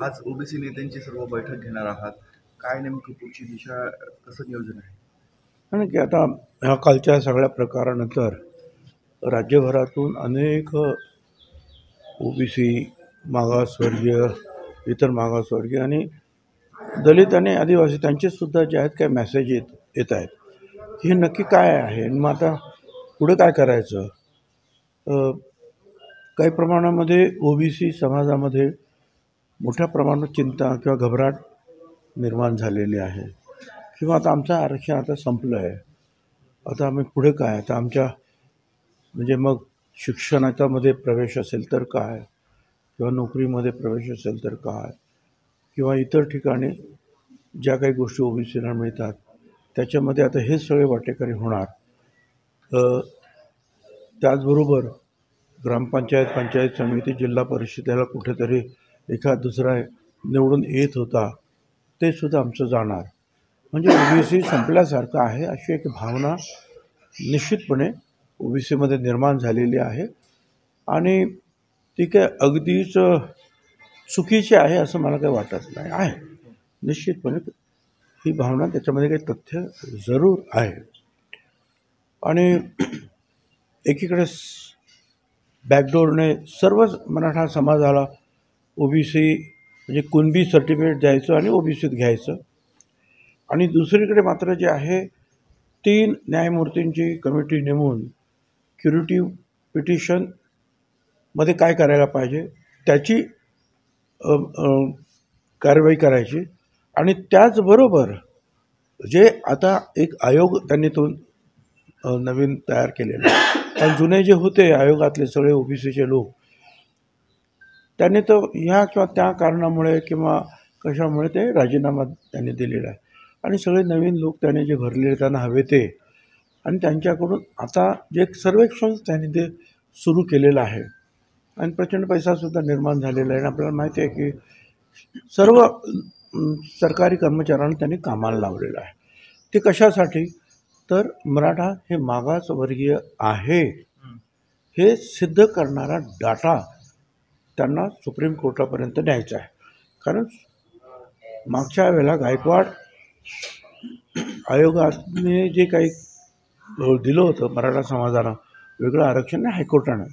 आज ओबीसी नेत्यांची सर्व बैठक घेणार आहात. काय नेमकं पुढची दिशा, कसं नियोजन आहे? आणि की आता ह्या कालच्या सगळ्या प्रकारानंतर राज्यभरातून अनेक ओबीसी, मागासवर्गीय, इतर मागासवर्गीय आणि दलित आणि आदिवासी त्यांचेसुद्धा जे आहेत काही मेसेज येत आहेत की हे नक्की काय आहे आणि मग आता पुढे काय करायचं. काही प्रमाणामध्ये ओबीसी समाजामध्ये मोठ्या प्रमाणात चिंता किंवा घबराट निर्माण झालेली आहे किंवा आता आमचं आरक्षण आता संपलं आहे, आता आम्ही पुढे काय, आता आमच्या म्हणजे मग शिक्षणाच्यामध्ये प्रवेश असेल तर काय, किंवा नोकरीमध्ये प्रवेश असेल तर काय, किंवा इतर ठिकाणी ज्या काही गोष्टी ओबीसीला मिळतात त्याच्यामध्ये आता हे सगळे वाटेकरी होणार. त्याचबरोबर ग्रामपंचायत, पंचायत समिती, जिल्हा परिषदेला कुठेतरी एखाद दुसरा निवडून येत होता ते सुद्धा आमचं जाणार. म्हणजे ओबीसी संपल्यासारखं आहे अशी एक भावना निश्चितपणे ओबीसीमध्ये निर्माण झालेली आहे आणि ती काय अगदीच चुकीची आहे असं मला काही वाटत नाही. आहे निश्चितपणे ही भावना, त्याच्यामध्ये काही तथ्य जरूर आहे. आणि एकीकडे बॅकडोरने सर्वच मराठा समाजाला ओबीसी म्हणजे कुणबी सर्टिफिकेट द्यायचं आणि ओबीसीत घ्यायचं, आणि दुसरीकडे मात्र जे आहे 3 न्यायमूर्तींची कमिटी नेमून क्युरेटिव्ह पिटिशनमध्ये काय करायला पाहिजे त्याची कारवाई करायची. आणि त्याचबरोबर जे आता एक आयोग त्यांनी तो नवीन तयार केलेला आहे, कारण जुने जे होते आयोगातले सगळे ओबीसीचे लोक त्यांनी तर ह्या किंवा त्या कारणामुळे किंवा कशामुळे ते राजीनामा त्यांनी दिलेला आहे, आणि सगळे नवीन लोक त्यांनी जे भरलेले त्यांना हवे ते, आणि त्यांच्याकडून आता जे एक सर्वेक्षण त्यांनी ते सुरू केलेलं आहे आणि प्रचंड पैसासुद्धा निर्माण झालेला आहे. आणि आपल्याला माहिती आहे की सर्व सरकारी कर्मचाऱ्यांना त्यांनी कामाला लावलेलं आहे. ते कशासाठी, तर मराठा हे मागासवर्गीय आहे हे सिद्ध करणारा डाटा त्यांना सुप्रीम कोर्टापर्यंत न्यायचा आहे. कारण मागच्या वेळेला गायकवाड आयोगाने जे काही दिलं होतं मराठा समाजाला वेगळं आरक्षण हायकोर्टानं,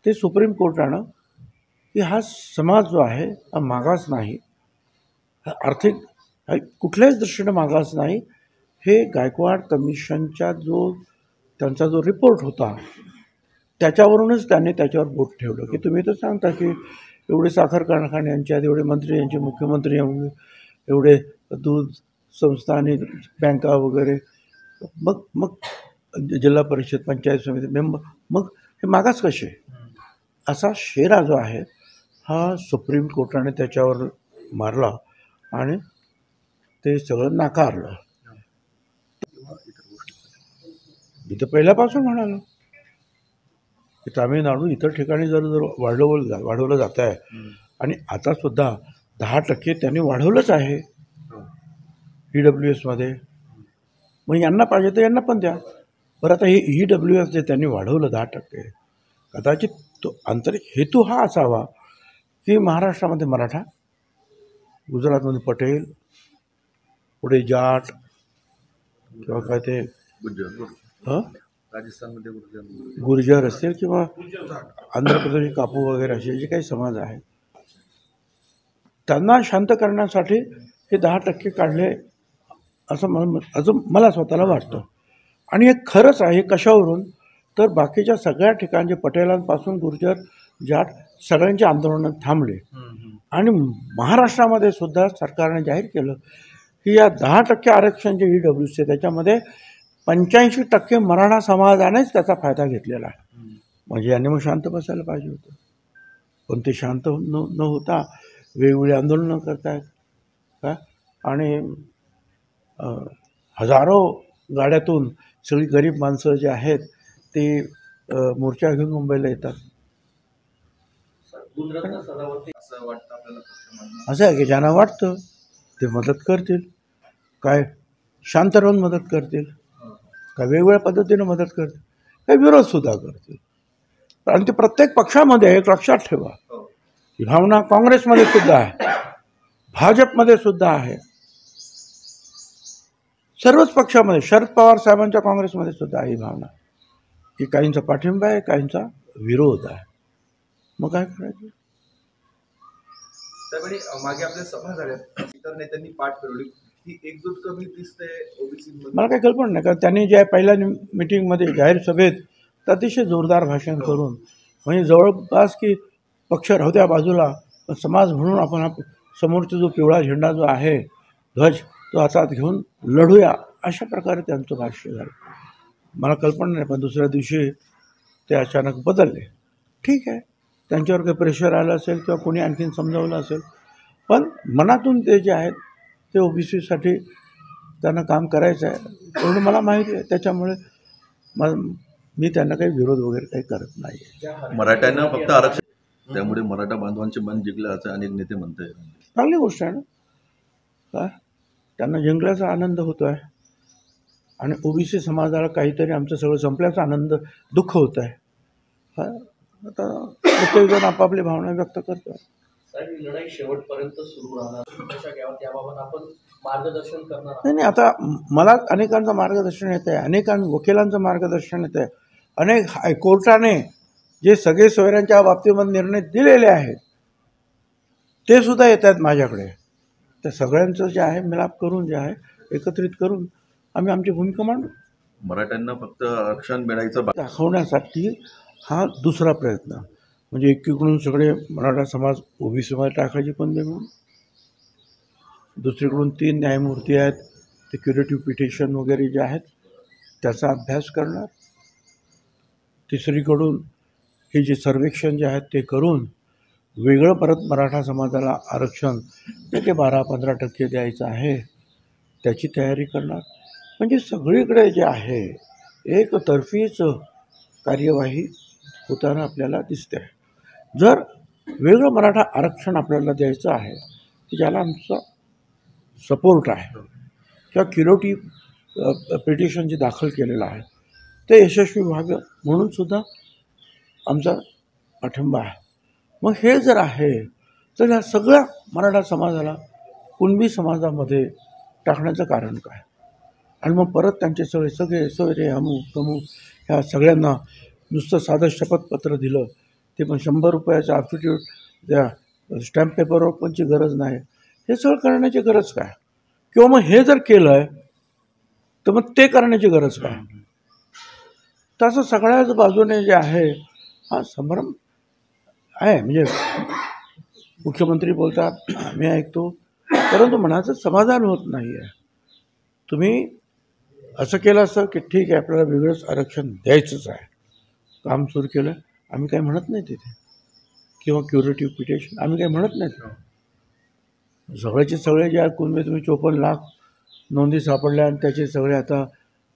ते सुप्रीम कोर्टानं की हा समाज जो आहे हा मागास नाही, हा आर्थिक कुठल्याच दृष्टीनं मागास नाही, हे गायकवाड कमिशनच्या त्यांचा जो रिपोर्ट होता त्याच्यावरूनच त्यांनी त्याच्यावर बोट ठेवलं. की तुम्ही तर सांगता की एवढे साखर कारखाने यांच्यात, एवढे मंत्री यांचे, मुख्यमंत्री एवढे दूध संस्था आणि बँका वगैरे, मग मग जिल्हा परिषद, पंचायत समिती मेंबर, मग हे मागास कसे, असा शेरा जो आहे हा सुप्रीम कोर्टाने त्याच्यावर मारला आणि ते सगळं नाकारलं. मी तर पहिल्यापासून म्हणालो की तामिळनाडू इतर ठिकाणी जर वाढवलं जात आहे, आणि आता सुद्धा 10% त्यांनी वाढवलंच आहे EWSमध्ये. मग यांना पाहिजे तर यांना पण द्या. बरं, आता हे EWS जे त्यांनी वाढवलं 10%, कदाचित तो आंतरिक हेतू हा असावा की महाराष्ट्रामध्ये मराठा, गुजरातमध्ये पटेल, पुढे जाट किंवा काय ते राजस्थानमध्ये गुर्जर असतील किंवा आंध्र प्रदेश कापू वगैरे असे जे काही समाज आहेत त्यांना शांत करण्यासाठी हे 10% काढले असं मला स्वतःला वाटतं. आणि हे खरंच आहे. कशावरून, तर बाकीच्या सगळ्या ठिकाणचे पटेलांपासून गुर्जर, जाट सगळ्यांचे आंदोलन थांबले, आणि महाराष्ट्रामध्ये सुद्धा सरकारने जाहीर केलं की या 10% आरक्षण जे EWS त्याच्यामध्ये 85% मराठा समाजानेच त्याचा फायदा घेतलेला आहे. म्हणजे यांनी मग शांत बसायला पाहिजे होतं, पण ते शांत न होता वेगवेगळी आंदोलनं करतायत का, आणि हजारो गाड्यातून सगळी गरीब माणसं जे आहेत ते मोर्चा घेऊन मुंबईला येतात. असं आहे की ज्यांना वाटतं ते मदत करतील, काय शांत राहून मदत करतील, काय वेगवेगळ्या पद्धतीनं मदत करतील, काय विरोधसुद्धा करतील. आणि ते प्रत्येक पक्षामध्ये एक लक्षात ठेवा, ही भावना काँग्रेसमध्ये सुद्धा आहे, भाजपमध्ये सुद्धा आहे, सर्वच पक्षामध्ये, शरद पवार साहेबांच्या काँग्रेसमध्ये सुद्धा आहे ही भावना, की काहींचा पाठिंबा आहे, काहींचा विरोध आहे. मग काय करायचं? त्यावेळी मागे आपल्या सभा झाल्या, इतर नेत्यांनी पाठ फिरवली, ही एकजूट कमी दिसते ओबीसी मध्ये. मला काही कल्पना नाही, कारण त्यांनी ज्या पहिल्या मिटिंगमध्ये जाहीर सभेत अतिशय जोरदार भाषण करून, म्हणजे जवळपास की पक्ष राहू द्या बाजूला, पण समाज म्हणून आपण हा समोरचा जो पिवळा झेंडा जो आहे, ध्वज, तो हातात घेऊन लढूया, अशा प्रकारे त्यांचं भाष्य झालं. मला कल्पना नाही, पण दुसऱ्या दिवशी ते अचानक बदलले. ठीक आहे, त्यांच्यावर काही प्रेशर आलं असेल किंवा कोणी आणखीन समजावलं असेल, पण मनातून ते जे आहेत ते ओबीसीसाठी त्यांना काम करायचं आहे एवढं मला माहिती आहे. त्याच्यामुळे मी त्यांना काही विरोध वगैरे काही करत नाही. मराठ्यांना फक्त आरक्षण, त्यामुळे मराठा बांधवांचे मन जिंकलं असं अनेक नेते म्हणतात. चांगली गोष्ट आहे ना, काय त्यांना जिंकल्याचा आनंद होतो आहे आणि ओबीसी समाजाला काहीतरी आमचं सगळं संपल्याचा आनंद, दुःख होत आहे. हा, आता प्रत्येकजण आपापली भावना व्यक्त करतो. साहेब, ही लढाई शेवटपर्यंत सुरू राहणार, कशा घ्यावं त्याबाबत आपण मार्गदर्शन करणार. नाही, आता मला अनेकांचं मार्गदर्शन येत आहे, वकिलांचं मार्गदर्शन येत आहे, अनेक हायकोर्टाने जे सगळे सोयऱ्यांच्या बाबतीमध्ये निर्णय दिलेले आहेत ते सुद्धा येत आहेत माझ्याकडे. त्या सगळ्यांचं जे आहे मिलाप करून, जे आहे एकत्रित करून आम्ही आमची भूमिका मांडू. मराठ्यांना फक्त आरक्षण मिळायचं दाखवण्यासाठी हा दुसरा प्रयत्न, म्हणजे एकीकडून सगळे मराठा समाज ओबीसीमध्ये टाकायची पण म्हणून, दुसरीकडून 3 न्यायमूर्ती आहेत, ते क्युरेटिव्ह पिटिशन वगैरे जे आहेत त्याचा अभ्यास करणार, तिसरीकडून हे जे सर्वेक्षण जे आहेत ते करून वेगळं परत मराठा समाजाला आरक्षण ते 12-15% द्यायचं आहे, त्याची तयारी करणार. म्हणजे सगळीकडे जे आहे एकतर्फीच कार्यवाही होताना आपल्याला दिसते. जर वेगळं मराठा आरक्षण आपल्याला द्यायचं आहे की ज्याला आमचा सपोर्ट आहे, किंवा क्युरेटिव्ह पिटिशन जे दाखल केलेलं आहे ते यशस्वी व्हावं म्हणून सुद्धा आमचा पाठिंबा आहे. मग हे जर आहे तर ह्या सगळ्या मराठा समाजाला कुणबी समाजामध्ये टाकण्याचं कारण काय? आणि मग परत त्यांचे सगळे सोयरे अमुक तमुक ह्या सगळ्यांना नुसतं साधं शपथपत्र दिलं, ते पण 100 रुपयाचं ॲफिडेविट द्या, स्टॅम्प पेपरवर पणची गरज नाही, हे सगळं करण्याची गरज काय? किंवा मग हे जर केलं आहे तर मग ते करण्याची गरज काय? तसं सगळ्याच बाजूने जे आहे हा संभ्रम आहे. म्हणजे मुख्यमंत्री बोलतात, मी ऐकतो, परंतु मनाचं समाधान होत नाही आहे. तुम्ही असं केलं असं की ठीक आहे आपल्याला वेगळंच आरक्षण द्यायचंच आहे, काम सुरू केलं, आम्ही काही म्हणत नाही तिथे, किंवा क्युरेटिव्ह पिटिशन आम्ही काही म्हणत नाही. सगळ्याचे सगळे जे आहेत कुणबी तुम्ही 54 लाख नोंदी सापडल्या आणि त्याचे सगळे आता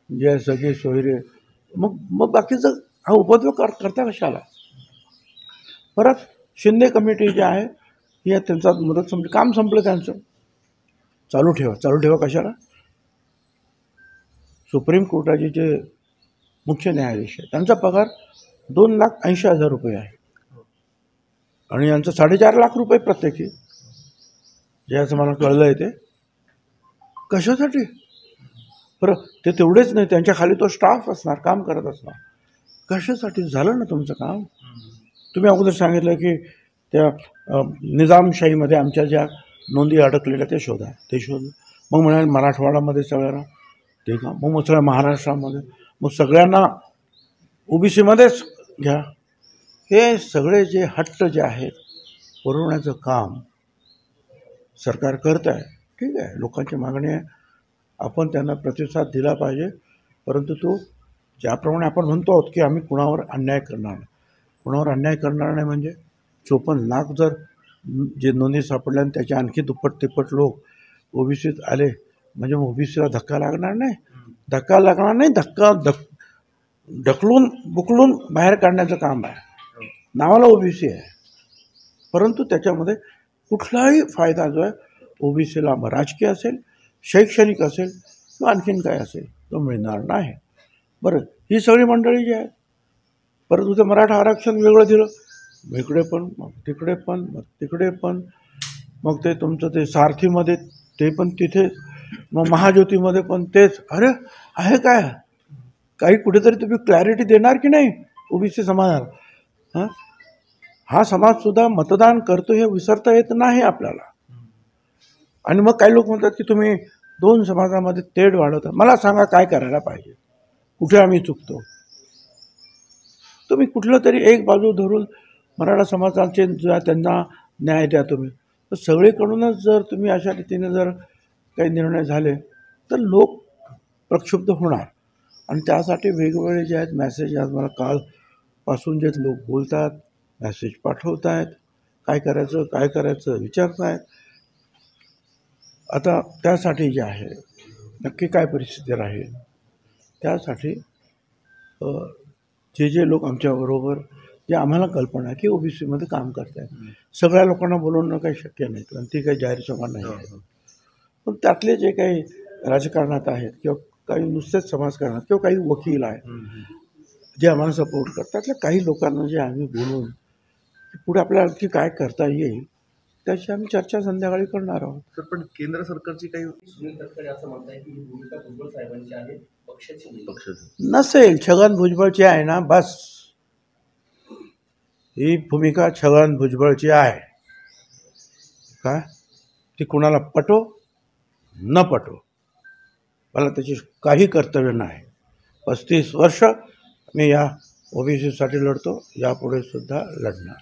जे सगळे सोयरे, मग बाकीचं हा उपद्रव करता कशाला? परत शिंदे कमिटी जी आहे ही त्यांचा मुदत संपली, काम संपलं त्यांचं, चालू ठेवा कशाला? सुप्रीम कोर्टाचे जे मुख्य न्यायाधीश आहे त्यांचा पगार 2,80,000 रुपये आहे आणि यांचं 4.5 लाख रुपये प्रत्येकी, जे असं मला कळलं आहे. ते कशासाठी? बरं, ते तेवढेच नाही, त्यांच्या खाली तो स्टाफ असणार, काम करत असणार. कशासाठी? झालं ना तुमचं काम. तुम्ही अगोदर सांगितलं की त्या निजामशाहीमध्ये आमच्या ज्या नोंदी अडकलेल्या ते शोधा, ते शोध. मग म्हणाल मराठवाड्यामध्ये सगळ्यांना ते का, मग सगळ्या महाराष्ट्रामध्ये, मग सगळ्यांना ओबीसीमध्येच घ्या. हे सगळे जे हट्ट जे आहेत पुरवण्याचं काम सरकार करत आहे. ठीक आहे, लोकांची मागणी आहे, आपण त्यांना प्रतिसाद दिला पाहिजे, परंतु तो ज्याप्रमाणे आपण म्हणतो आहोत की आम्ही कुणावर अन्याय करणार नाही, म्हणजे 54 लाख जर जे नोंदी सापडल्या आणि त्याचे आणखी दुप्पट तिप्पट लोक ओबीसीत आले म्हणजे ओबीसीला धक्का लागणार नाही, ढकलून बुकलून बाहेर काढण्याचं काम आहे. नावाला ओबीसी आहे, परंतु त्याच्यामध्ये कुठलाही फायदा जो आहे ओबीसीला राजकीय असेल, शैक्षणिक असेल किंवा आणखीन काय असेल तो मिळणार नाही. बरं, ही सगळी मंडळी जी आहे, परत तुझं मराठा आरक्षण वेगळं दिलं इकडे पण मग तिकडे पण मग तिकडे पण, मग ते तुमचं ते सारथीमध्ये ते पण तिथेच, मग महाज्योतीमध्ये पण तेच. अरे आहे काय, काही कुठेतरी तुम्ही क्लॅरिटी देणार की नाही ओबीसी समाजाला? हा समाजसुद्धा मतदान करतो हे विसरता येत नाही आपल्याला. आणि मग काही लोक म्हणतात की तुम्ही दोन समाजामध्ये तेढ वाढवता. मला सांगा काय करायला पाहिजे, कुठे आम्ही चुकतो? तुम्ही कुठलं तरी एक बाजू धरून मराठा समाजाचे त्यांना न्याय द्या तुम्ही. तर सगळीकडूनच जर तुम्ही अशा रीतीने जर काही निर्णय झाले तर लोक प्रक्षुब्ध होणार. आणि त्यासाठी वेगवेगळे जे आहेत मेसेज आज मला कालपासून जे लोक बोलतात, मेसेज पाठवत आहेत, काय करायचं विचारत आहेत. आता त्यासाठी जे आहे नक्की काय परिस्थिती राहील, त्यासाठी जे लोक आमच्याबरोबर, जे आम्हाला कल्पना आहे की ओबीसीमध्ये काम करत आहेत, सगळ्या लोकांना बोलवणं काही शक्य नाही कारण ती काही जाहीर सभा नाही आहे. पण त्यातले जे काही राजकारणात आहेत किंवा काही नुसतेच समाजकारणात किंवा काही वकील आहेत जे आम्हाला सपोर्ट करतात, त्यातल्या काही लोकांना जे आम्ही बोलून पुढे आपल्याला आणखी काय करता येईल त्याची आम्ही चर्चा संध्याकाळी करणार आहोत. सर पण केंद्र सरकारची काही सुनील तटकरे असं म्हणताय की ही भूमिका भुजबळ साहेबांची आहे, पक्षाची नाही. पक्षाचं नसेल, छगन भुजबळची आहे ना, बस. ही भूमिका छगन भुजबळची आहे. काय ती कुणाला पटो न पटो, मला त्याची काही कर्तव्य नाही. 35 वर्ष मी या ओबीसीसाठी लढतो, यापुढे सुद्धा लढणार.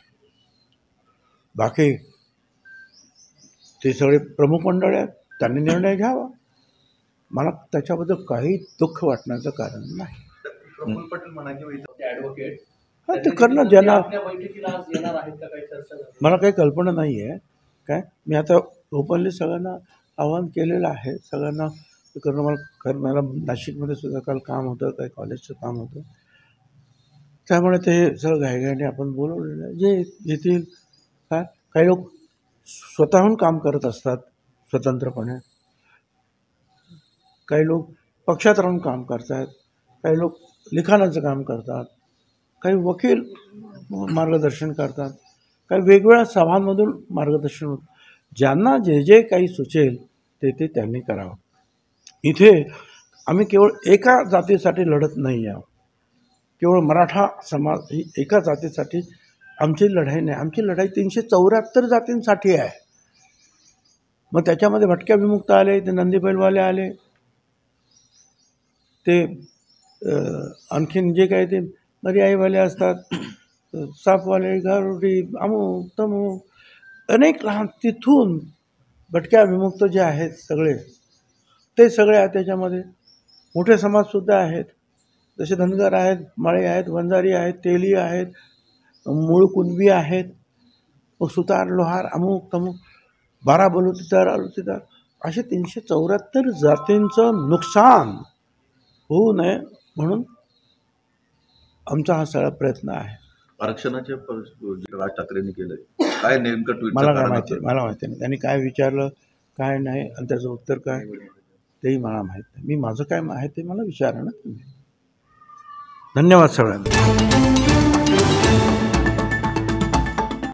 बाकी ते सगळे प्रमुख मंडळ आहेत, त्यांनी निर्णय घ्यावा. मला त्याच्याबद्दल काही दुःख वाटण्याचं कारण नाही. प्रफुल्ल पटेल म्हणा किंवा इतर ते ॲडव्होकेट हा, ते करणं ज्यांना, आपल्या बैठकीला आज येणार आहेत का, काही चर्चा झाली? मला काही कल्पना नाही आहे. काय मी आता ओपनली सगळ्यांना आवाहन केलेलं आहे, सगळ्यांना ते करणं. मला नाशिकमध्ये सुद्धा काल काम होतं, काही कॉलेजचं काम होतं, त्यामुळे ते सगळं घाईघाईने आपण बोलवलेलं आहे. जे येतील, काय काही लोक स्वतःहून काम करत असतात स्वतंत्रपणे, काही लोक पक्षात राहून काम करतात, काही लोक लिखाणाचं काम करतात, काही वकील मार्गदर्शन करतात, काही वेगवेगळ्या सभांमधून मार्गदर्शन होतं. ज्यांना जे जे काही सुचेल ते त्यांनी करावं. इथे आम्ही केवळ एका जातीसाठी लढत नाही आहोत, केवळ मराठा समाज ही एका जातीसाठी आमची लढाई नाही. आमची लढाई 374 जातींसाठी आहे. मग त्याच्यामध्ये भटक्या विमुक्त आले, ते नंदी बैलवाले आले, ते आणखीन जे काही ते मर्याईवाले असतात, सापवाले, गारुडी, अमुक तमुक, अनेक लहान, तिथून भटक्या विमुक्त जे आहेत सगळे, ते सगळे आहेत. त्याच्यामध्ये मोठे समाजसुद्धा आहेत, जसे धनगर आहेत, माळे आहेत, वंजारी आहेत, तेली आहेत, मूळ कुणबी आहेत, मग सुतार, लोहार, अमुक तमुक, 12 बलुतेदार, अलुतेदार, असे 374 जातींचं नुकसान होऊ नये म्हणून आमचा हा सगळा प्रयत्न आहे. आरक्षणाचे राज ठाकरेंनी केलंय, काय नेमकं ट्विट? मला काय माहिती, मला माहिती नाही त्यांनी काय विचारलं काय नाही आणि त्याचं उत्तर काय तेही मला माहीत नाही. मी माझं काय आहे ते मला विचारा ना तुम्ही. धन्यवाद सगळ्यांना.